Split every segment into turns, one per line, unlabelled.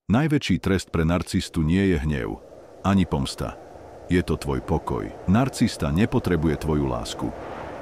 Najväčší trest pre narcistu nie je hnev, ani pomsta. Je to tvoj pokoj. Narcista nepotrebuje tvoju lásku,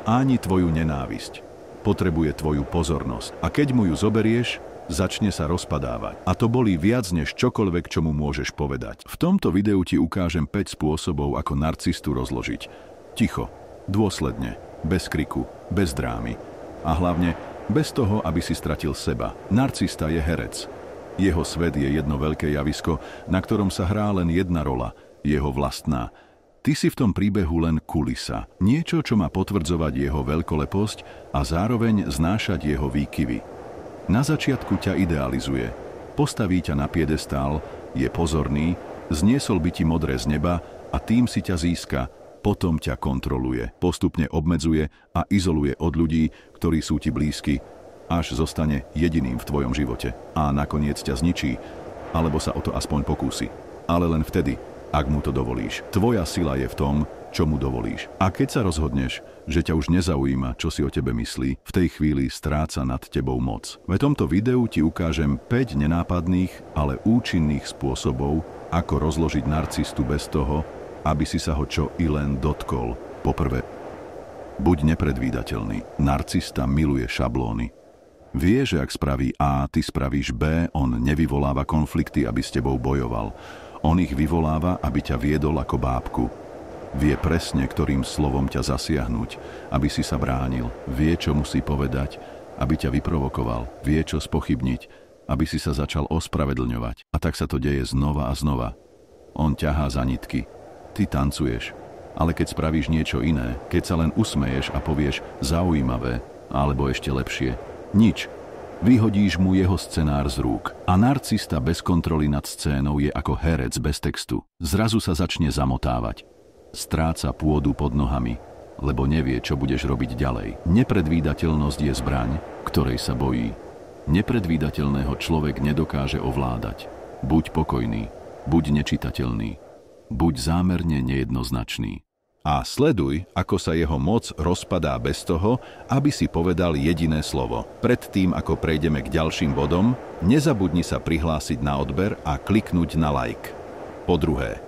ani tvoju nenávisť. Potrebuje tvoju pozornosť. A keď mu ju zoberieš, začne sa rozpadávať. A to bolí viac než čokoľvek, čo mu môžeš povedať. V tomto videu ti ukážem 5 spôsobov, ako narcistu rozložiť. Ticho, dôsledne, bez kriku, bez drámy. A hlavne bez toho, aby si stratil seba. Narcista je herec. Jeho svet je jedno veľké javisko, na ktorom sa hrá len jedna rola, jeho vlastná. Ty si v tom príbehu len kulisa. Niečo, čo má potvrdzovať jeho veľkoleposť a zároveň znášať jeho výkyvy. Na začiatku ťa idealizuje. Postaví ťa na piedestál, je pozorný, zniesol by ti modré z neba a tým si ťa získa. Potom ťa kontroluje, postupne obmedzuje a izoluje od ľudí, ktorí sú ti blízki, až zostane jediným v tvojom živote. A nakoniec ťa zničí, alebo sa o to aspoň pokúsi. Ale len vtedy, ak mu to dovolíš. Tvoja sila je v tom, čo mu dovolíš. A keď sa rozhodneš, že ťa už nezaujíma, čo si o tebe myslí, v tej chvíli stráca nad tebou moc. V tomto videu ti ukážem 5 nenápadných, ale účinných spôsobov, ako rozložiť narcistu bez toho, aby si sa ho čo i len dotkol. Poprvé, buď nepredvídateľný. Narcista miluje šablóny. Vie, že ak spraví A, ty spravíš B, on nevyvoláva konflikty, aby s tebou bojoval. On ich vyvoláva, aby ťa viedol ako bábku. Vie presne, ktorým slovom ťa zasiahnuť, aby si sa bránil. Vie, čo musí povedať, aby ťa vyprovokoval. Vie, čo spochybniť, aby si sa začal ospravedlňovať. A tak sa to deje znova a znova. On ťahá za nitky. Ty tancuješ. Ale keď spravíš niečo iné, keď sa len usmeješ a povieš zaujímavé, alebo ešte lepšie, nič. Vyhodíš mu jeho scenár z rúk. A narcista bez kontroly nad scénou je ako herec bez textu. Zrazu sa začne zamotávať. Stráca pôdu pod nohami, lebo nevie, čo budeš robiť ďalej. Nepredvídateľnosť je zbraň, ktorej sa bojí. Nepredvídateľného človek nedokáže ovládať. Buď pokojný, buď nečitateľný, buď zámerne nejednoznačný. A sleduj, ako sa jeho moc rozpadá bez toho, aby si povedal jediné slovo. Predtým, ako prejdeme k ďalším bodom, nezabudni sa prihlásiť na odber a kliknúť na like. Po druhé,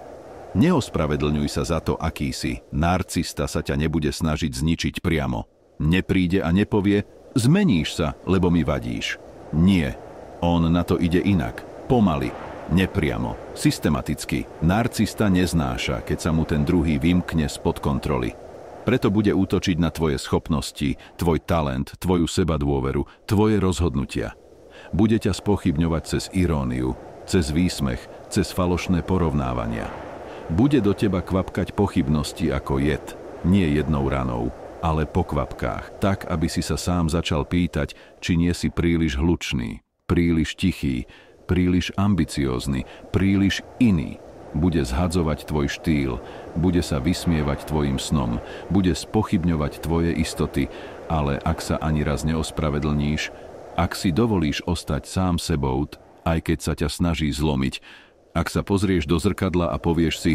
neospravedlňuj sa za to, aký si. Narcista sa ťa nebude snažiť zničiť priamo. Nepríde a nepovie, zmeníš sa, lebo mi vadíš. Nie, on na to ide inak, pomaly. Nepriamo, systematicky. Narcista neznáša, keď sa mu ten druhý vymkne spod kontroly. Preto bude útočiť na tvoje schopnosti, tvoj talent, tvoju sebadôveru, tvoje rozhodnutia. Bude ťa spochybňovať cez iróniu, cez výsmech, cez falošné porovnávania. Bude do teba kvapkať pochybnosti ako jed, nie jednou ranou, ale po kvapkách, tak, aby si sa sám začal pýtať, či nie si príliš hlučný, príliš tichý, príliš ambiciózny, príliš iný. Bude zhadzovať tvoj štýl, bude sa vysmievať tvojim snom, bude spochybňovať tvoje istoty, ale ak sa ani raz neospravedlníš, ak si dovolíš ostať sám sebou, aj keď sa ťa snaží zlomiť, ak sa pozrieš do zrkadla a povieš si,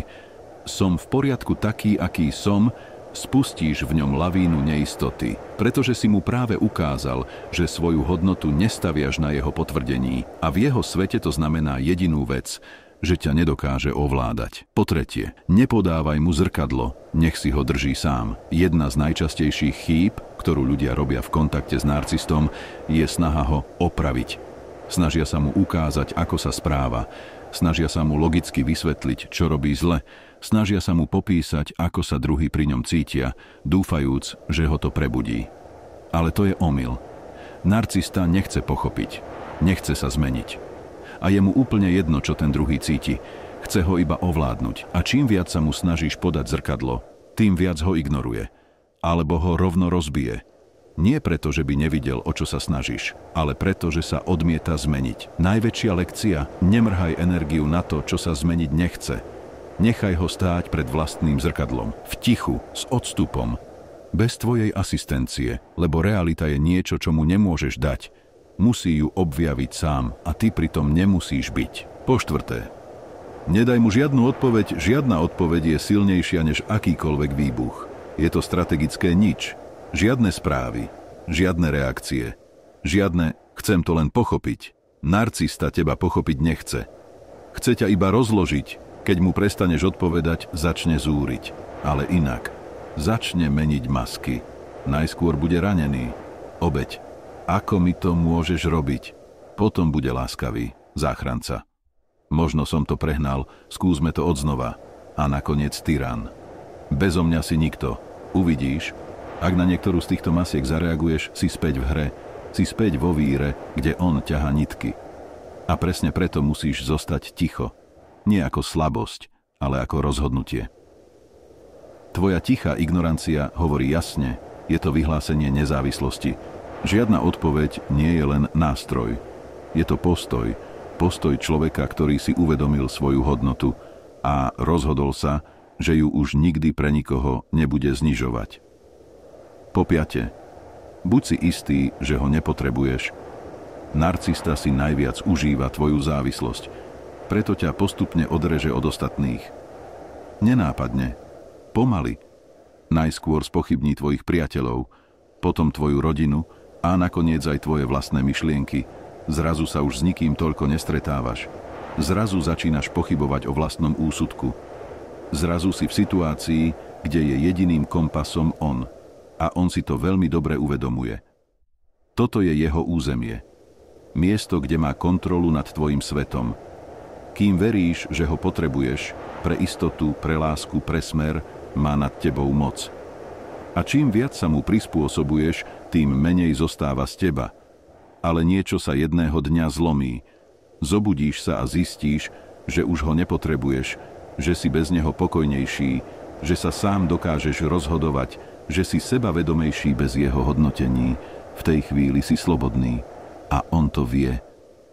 som v poriadku taký, aký som, spustíš v ňom lavínu neistoty, pretože si mu práve ukázal, že svoju hodnotu nestaviaš na jeho potvrdení a v jeho svete to znamená jedinú vec, že ťa nedokáže ovládať. Po tretie, nepodávaj mu zrkadlo, nech si ho drží sám. Jedna z najčastejších chýb, ktorú ľudia robia v kontakte s narcistom, je snaha ho opraviť. Snažia sa mu ukázať, ako sa správa, snažia sa mu logicky vysvetliť, čo robí zle, snažia sa mu popísať, ako sa druhí pri ňom cítia, dúfajúc, že ho to prebudí. Ale to je omyl. Narcista nechce pochopiť, nechce sa zmeniť. A je mu úplne jedno, čo ten druhý cíti. Chce ho iba ovládnuť. A čím viac sa mu snažíš podať zrkadlo, tým viac ho ignoruje. Alebo ho rovno rozbije. Nie preto, že by nevidel, o čo sa snažíš, ale preto, že sa odmieta zmeniť. Najväčšia lekcia, nemrhaj energiu na to, čo sa zmeniť nechce. Nechaj ho stáť pred vlastným zrkadlom, v tichu, s odstupom, bez tvojej asistencie, lebo realita je niečo, čo mu nemôžeš dať. Musí ju objaviť sám a ty pritom nemusíš byť. Po štvrté, nedaj mu žiadnu odpoveď, žiadna odpoveď je silnejšia než akýkoľvek výbuch. Je to strategické nič. Žiadne správy, žiadne reakcie, žiadne chcem to len pochopiť. Narcista teba pochopiť nechce. Chce ťa iba rozložiť. Keď mu prestaneš odpovedať, začne zúriť. Ale inak. Začne meniť masky. Najskôr bude ranený. Obeť. Ako mi to môžeš robiť? Potom bude láskavý. Záchranca. Možno som to prehnal, skúsme to odznova. A nakoniec tyran. Bezo mňa si nikto. Uvidíš, ak na niektorú z týchto masiek zareaguješ, si späť v hre, si späť vo víre, kde on ťaha nitky. A presne preto musíš zostať ticho. Nie ako slabosť, ale ako rozhodnutie. Tvoja tichá ignorancia hovorí jasne, je to vyhlásenie nezávislosti. Žiadna odpoveď nie je len nástroj. Je to postoj, postoj človeka, ktorý si uvedomil svoju hodnotu a rozhodol sa, že ju už nikdy pre nikoho nebude znižovať. Po piate, buď si istý, že ho nepotrebuješ. Narcista si najviac užíva tvoju závislosť, preto ťa postupne odreže od ostatných. Nenápadne, pomaly, najskôr spochybní tvojich priateľov, potom tvoju rodinu a nakoniec aj tvoje vlastné myšlienky. Zrazu sa už s nikým toľko nestretávaš. Zrazu začínaš pochybovať o vlastnom úsudku. Zrazu si v situácii, kde je jediným kompasom on. A on si to veľmi dobre uvedomuje. Toto je jeho územie. Miesto, kde má kontrolu nad tvojim svetom. Kým veríš, že ho potrebuješ, pre istotu, pre lásku, pre smer, má nad tebou moc. A čím viac sa mu prispôsobuješ, tým menej zostáva z teba. Ale niečo sa jedného dňa zlomí. Zobudíš sa a zistíš, že už ho nepotrebuješ, že si bez neho pokojnejší, že sa sám dokážeš rozhodovať, že si sebavedomejší bez jeho hodnotení. V tej chvíli si slobodný. A on to vie.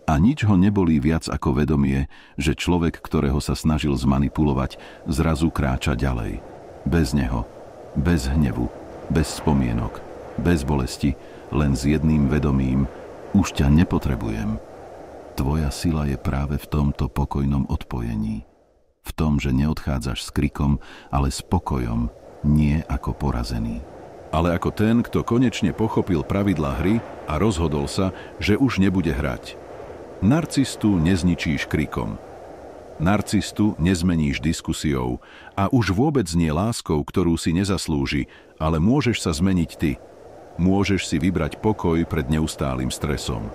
A nič ho nebolí viac ako vedomie, že človek, ktorého sa snažil zmanipulovať, zrazu kráča ďalej. Bez neho. Bez hnevu. Bez spomienok. Bez bolesti. Len s jedným vedomím. Už ťa nepotrebujem. Tvoja sila je práve v tomto pokojnom odpojení. V tom, že neodchádzaš s krikom, ale s pokojom, nie ako porazený. Ale ako ten, kto konečne pochopil pravidlá hry a rozhodol sa, že už nebude hrať. Narcistu nezničíš krikom. Narcistu nezmeníš diskusiou a už vôbec nie láskou, ktorú si nezaslúži, ale môžeš sa zmeniť ty. Môžeš si vybrať pokoj pred neustálým stresom.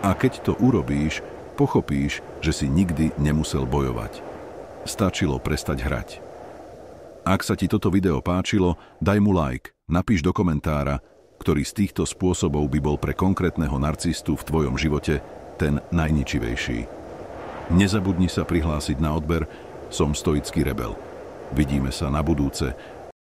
A keď to urobíš, pochopíš, že si nikdy nemusel bojovať. Stačilo prestať hrať. Ak sa ti toto video páčilo, daj mu like, napíš do komentára, ktorý z týchto spôsobov by bol pre konkrétneho narcistu v tvojom živote ten najničivejší. Nezabudni sa prihlásiť na odber. Som stoický rebel. Vidíme sa na budúce